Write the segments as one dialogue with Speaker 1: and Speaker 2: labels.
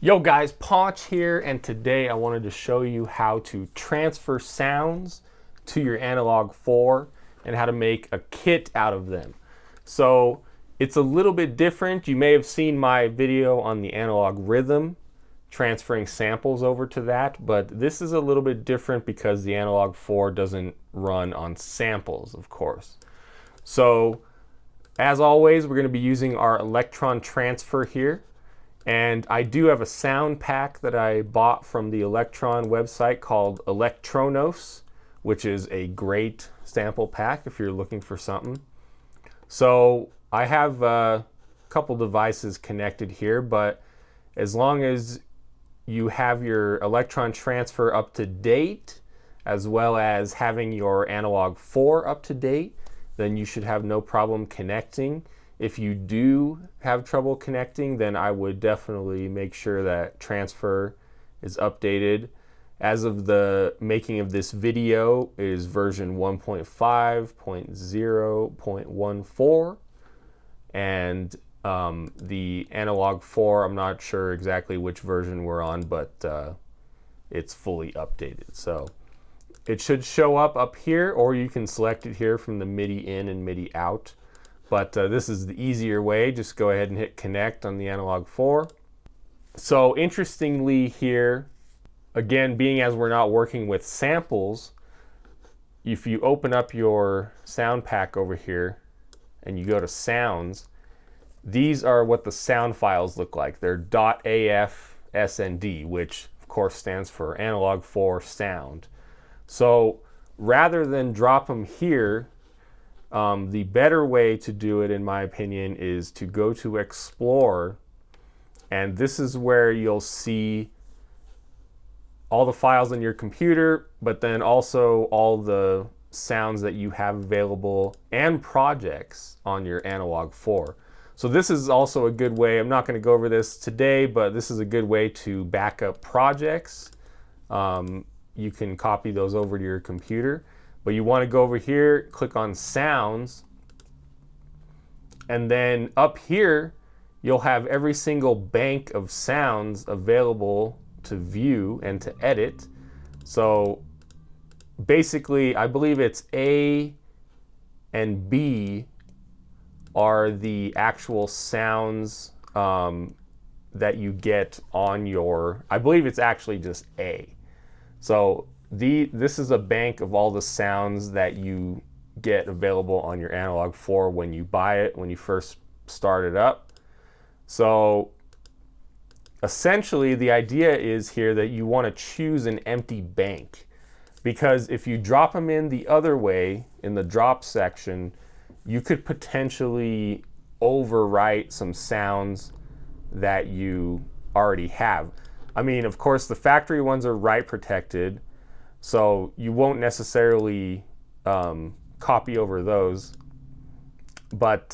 Speaker 1: Yo guys, Paunch here, and today I wanted to show you how to transfer sounds to your Analog 4 and how to make a kit out of them. So it's a little bit different. You may have seen my video on the Analog Rytm, transferring samples over to that, but this is a little bit different because the Analog 4 doesn't run on samples, of course. So as always, we're going to be using our Elektron Transfer here. And I do have a sound pack that I bought from the Elektron website called Elektronos, which is a great sample pack if you're looking for something. So I have a couple devices connected here, but as long as you have your Elektron Transfer up to date, as well as having your Analog 4 up to date, then you should have no problem connecting. If you do have trouble connecting, then I would definitely make sure that transfer is updated. As of the making of this video, it is version 1.5.0.14, and the Analog 4, I'm not sure exactly which version we're on, but it's fully updated. So it should show up here, or you can select it here from the MIDI in and MIDI out. But this is the easier way. Just go ahead and hit connect on the Analog 4. So interestingly here, again, being as we're not working with samples, if you open up your sound pack over here and you go to sounds, these are what the sound files look like. They're .af SND, which of course stands for Analog 4 sound. So rather than drop them here, the better way to do it, in my opinion, is to go to Explore, and this is where you'll see all the files on your computer, but then also all the sounds that you have available and projects on your Analog 4. So this is also a good way, I'm not going to go over this today, but this is a good way to back up projects. You can copy those over to your computer. But you want to go over here, click on Sounds, and then up here you'll have every single bank of sounds available to view and to edit. So basically, I believe it's A and B are the actual sounds that you get on your, I believe it's actually just A. So this is a bank of all the sounds that you get available on your Analog 4 when you buy it, when you first start it up. So essentially the idea is here that you want to choose an empty bank, because if you drop them in the other way in the drop section, you could potentially overwrite some sounds that you already have. I mean, of course the factory ones are write protected, so you won't necessarily copy over those, but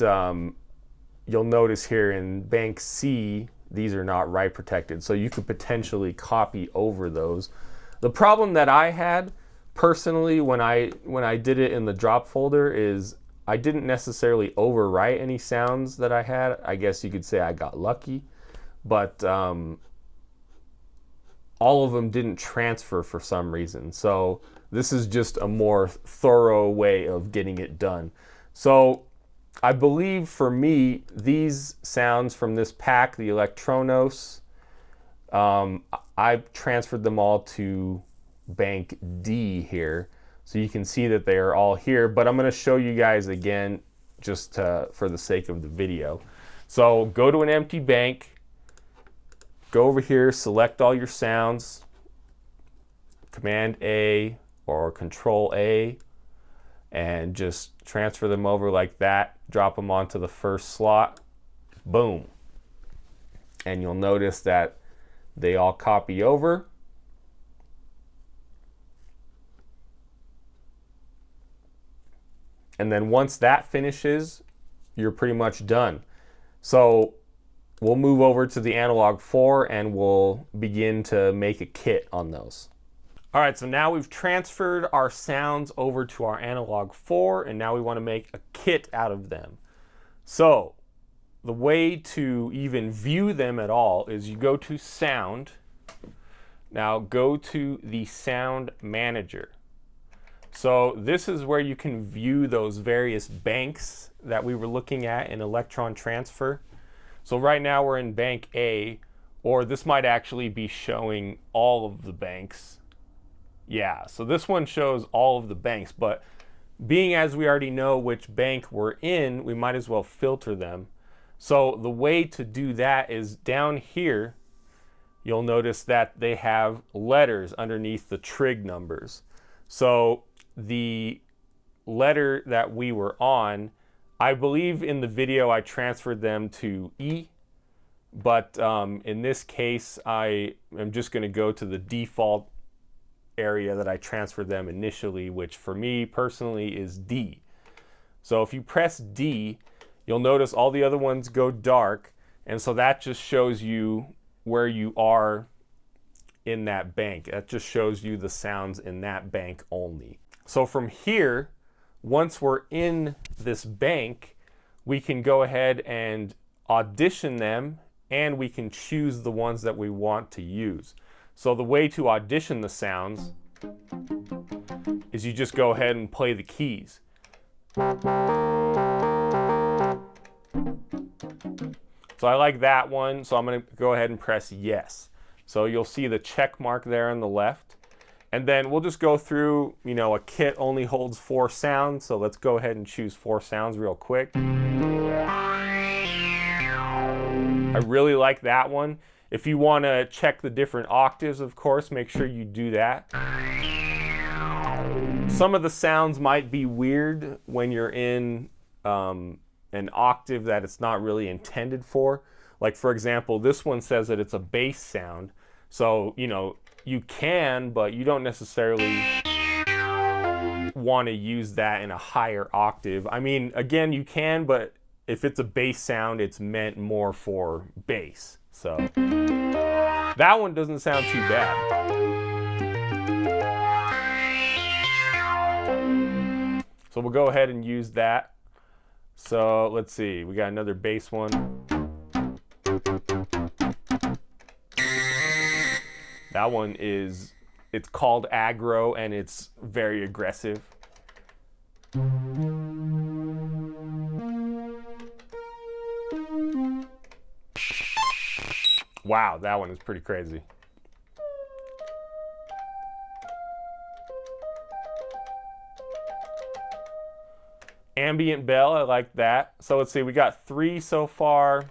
Speaker 1: you'll notice here in bank C, these are not write protected, so you could potentially copy over those. The problem that I had personally when I did it in the drop folder is I didn't necessarily overwrite any sounds that I had. I guess you could say I got lucky, but all of them didn't transfer for some reason. So this is just a more thorough way of getting it done. So I believe for me, these sounds from this pack, the Elektronos, I've transferred them all to bank D here. So you can see that they are all here, but I'm going to show you guys again just for the sake of the video. So go to an empty bank, go over here, select all your sounds, Command A or Control A, and just transfer them over like that. Drop them onto the first slot. Boom. And you'll notice that they all copy over. And then once that finishes, you're pretty much done. So we'll move over to the Analog 4 and we'll begin to make a kit on those. All right, so now we've transferred our sounds over to our Analog 4, and now we want to make a kit out of them. So the way to even view them at all is you go to Sound. Now go to the Sound Manager. So this is where you can view those various banks that we were looking at in Elektron Transfer. So right now we're in bank A, or this might actually be showing all of the banks. Yeah, so this one shows all of the banks, but being as we already know which bank we're in, we might as well filter them. So the way to do that is down here, you'll notice that they have letters underneath the trig numbers. So the letter that we were on, I believe in the video I transferred them to E, but in this case I am just going to go to the default area that I transferred them initially, which for me personally is D. So if you press D, you'll notice all the other ones go dark, and so that just shows you where you are in that bank. That just shows you the sounds in that bank only. So from here, once we're in this bank, we can go ahead and audition them, and we can choose the ones that we want to use. So the way to audition the sounds is you just go ahead and play the keys. So I like that one, so I'm going to go ahead and press yes. So you'll see the check mark there on the left. And then we'll just go through, you know, a kit only holds 4 sounds, so let's go ahead and choose 4 sounds real quick. I really like that one. If you want to check the different octaves, of course, make sure you do that. Some of the sounds might be weird when you're in an octave that it's not really intended for. Like, for example, this one says that it's a bass sound. So, you know, you can, but you don't necessarily want to use that in a higher octave. I mean, again, you can, but if it's a bass sound, it's meant more for bass. So that one doesn't sound too bad. So we'll go ahead and use that. So let's see, we got another bass one. That one is, it's called aggro, and it's very aggressive. Wow, that one is pretty crazy. Ambient bell, I like that. So let's see, we got 3 so far.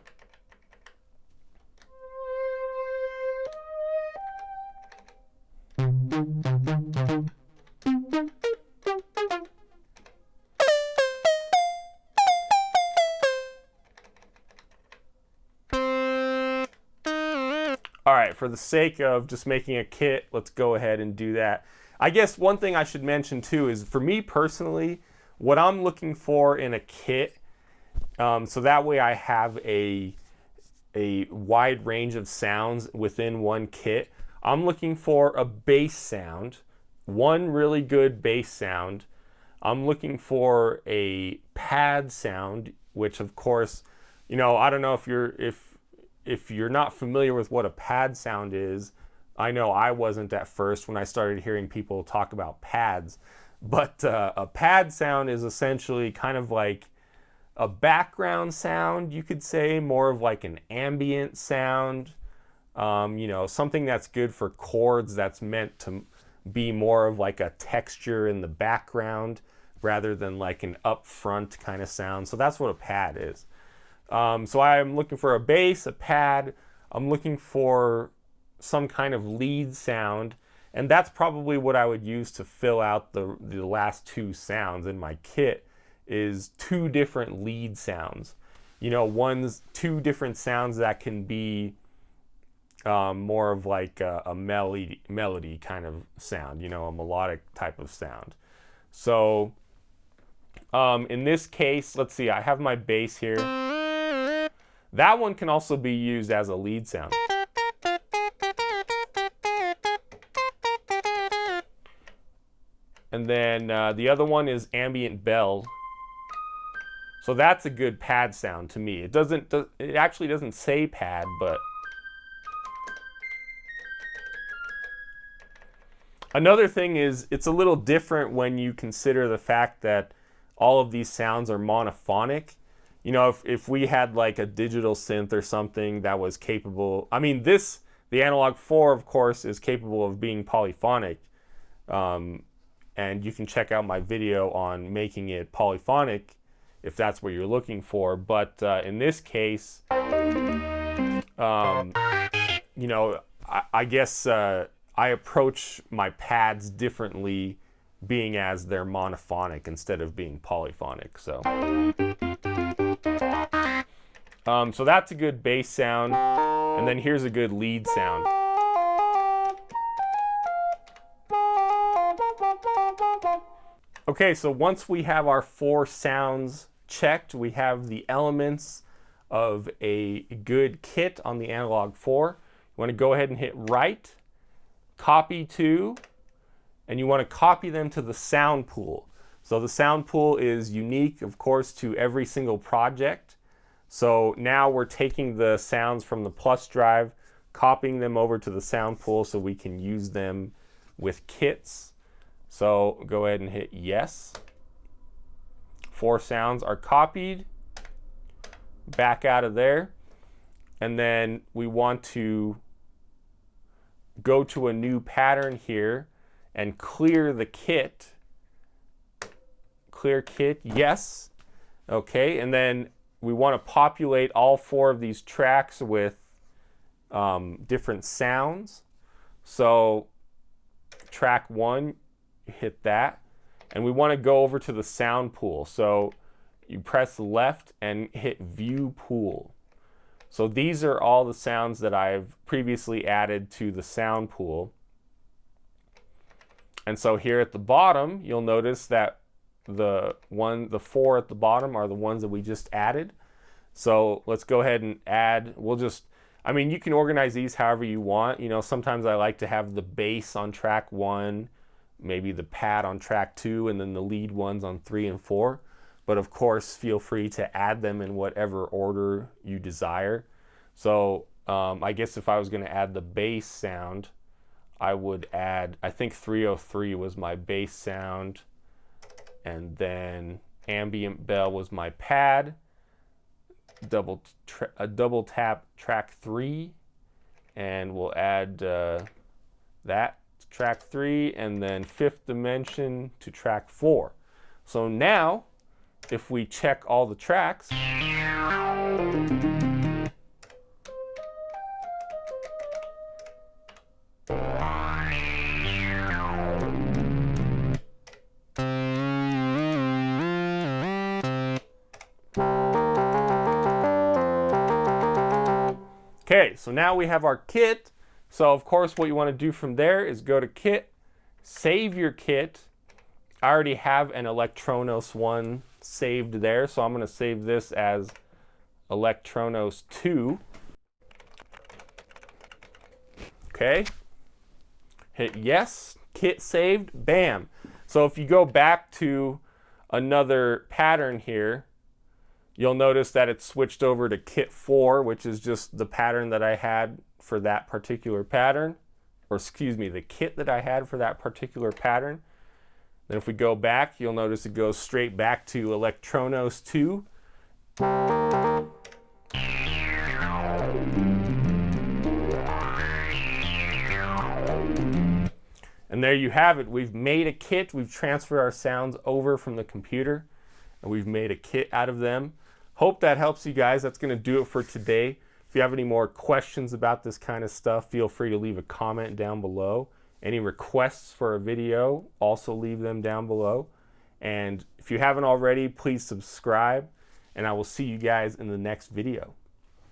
Speaker 1: All right, for the sake of just making a kit, let's go ahead and do that. I guess one thing I should mention too is, for me personally, what I'm looking for in a kit, so that way I have a wide range of sounds within one kit. I'm looking for a bass sound, one really good bass sound. I'm looking for a pad sound, which of course, you know, I don't know if you're not familiar with what a pad sound is. I know I wasn't at first when I started hearing people talk about pads, but a pad sound is essentially kind of like a background sound, you could say, more of like an ambient sound. You know, something that's good for chords, that's meant to be more of like a texture in the background rather than like an upfront kind of sound. So that's what a pad is. So I'm looking for a bass, a pad. I'm looking for some kind of lead sound, and that's probably what I would use to fill out the last 2 sounds in my kit, is 2 different lead sounds. You know, 2 different sounds that can be more of like a melody kind of sound, you know, a melodic type of sound. So in this case, let's see, I have my bass here. That one can also be used as a lead sound. And then the other one is ambient bell. So that's a good pad sound to me. It actually doesn't say pad, but another thing is it's a little different when you consider the fact that all of these sounds are monophonic. You know, if we had like a digital synth or something that was capable, I mean, the Analog 4, of course, is capable of being polyphonic. And you can check out my video on making it polyphonic if that's what you're looking for. But in this case, you know, I guess I approach my pads differently, being as they're monophonic instead of being polyphonic. So that's a good bass sound. And then here's a good lead sound. Okay, so once we have our 4 sounds checked, we have the elements of a good kit on the Analog 4. You want to go ahead and hit Write, Copy To, and you want to copy them to the sound pool. So the sound pool is unique, of course, to every single project. So now we're taking the sounds from the plus drive, copying them over to the sound pool so we can use them with kits. So go ahead and hit yes. 4 sounds are copied. Back out of there. And then we want to go to a new pattern here and clear the kit. Clear kit, yes. Okay, and then we want to populate all 4 of these tracks with different sounds. So track 1, hit that, and we want to go over to the sound pool. So you press left and hit View Pool. So these are all the sounds that I've previously added to the sound pool. And so here at the bottom, you'll notice that the 4 at the bottom are the ones that we just added. So let's go ahead and add, I mean, you can organize these however you want. You know, sometimes I like to have the bass on track 1, maybe the pad on track 2, and then the lead ones on 3 and 4. But of course, feel free to add them in whatever order you desire. So I guess if I was going to add the bass sound, I would add, I think 303 was my bass sound, and then ambient bell was my pad. Double tap track 3, and we'll add that to track 3, and then 5th dimension to track 4. So now, if we check all the tracks, okay, so now we have our kit. So of course what you want to do from there is go to Kit, save your kit. I already have an Electronos 1 saved there, so I'm going to save this as Electronos 2. Okay, hit yes, kit saved, bam. So if you go back to another pattern here, you'll notice that it's switched over to kit 4, which is just the pattern that I had for that particular pattern, or excuse me, the kit that I had for that particular pattern. Then if we go back, you'll notice it goes straight back to Electronos 2. And there you have it. We've made a kit. We've transferred our sounds over from the computer, and we've made a kit out of them. Hope that helps you guys. That's going to do it for today. If you have any more questions about this kind of stuff, feel free to leave a comment down below. Any requests for a video, also leave them down below. And if you haven't already, please subscribe, and I will see you guys in the next video.